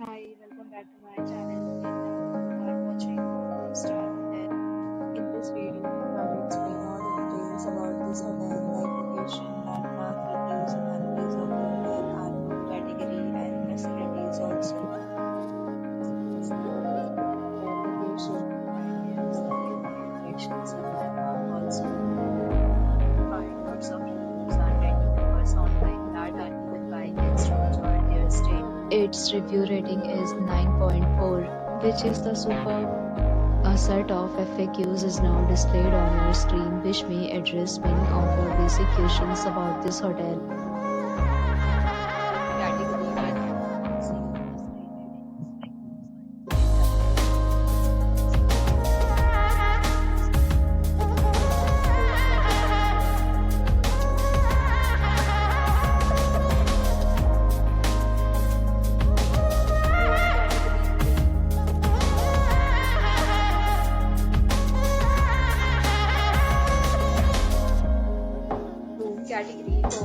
Hi, welcome back to my channel. And now you are watching 4-star hotel. In this video, I will explain all the details about this hotel, like location, landmark, reviews, amenities of the hotel, and room category and facilities also. This is hotel location, and here is the nearby attractions and landmark also. Find lots of reviews and rating numbers online that are given by guests to enjoy their stay. Its review rating is 9.4, which is the superb. A set of FAQs is now displayed on your screen, which may address many of your basic questions about this hotel. Category 1. See on the screen ratings like Category 4.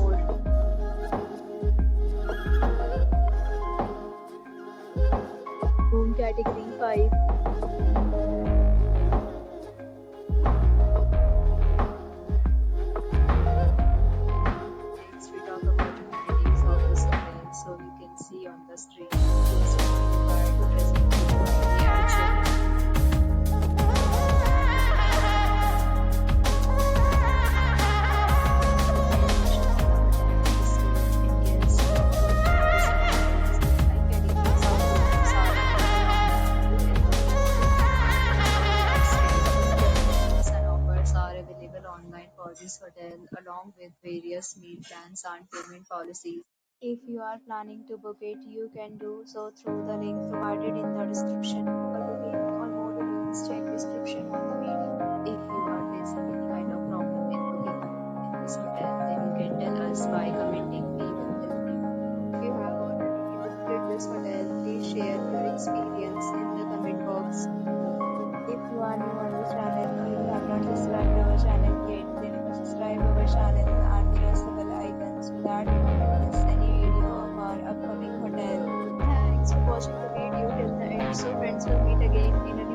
Room category 5. Next we talk about amenities of this hotel. So you can see on the screen rooms are required to present the check. Online for this hotel along with various meal plans and payment policies. If you are planning to book it, you can do so through the link provided in the description. For booking or more details, check description on the video. If you are facing any kind of problem in booking in this hotel, then you can tell us by commenting. We will help you. If you have already visited this hotel, please share your experience in the comment box. If you are new on this channel or you have not subscribed our channel yet, then you can subscribe our channel and press the bell icon so that you don't miss any video of our upcoming hotel. Thanks for watching the video till the end. So friends, will meet again in a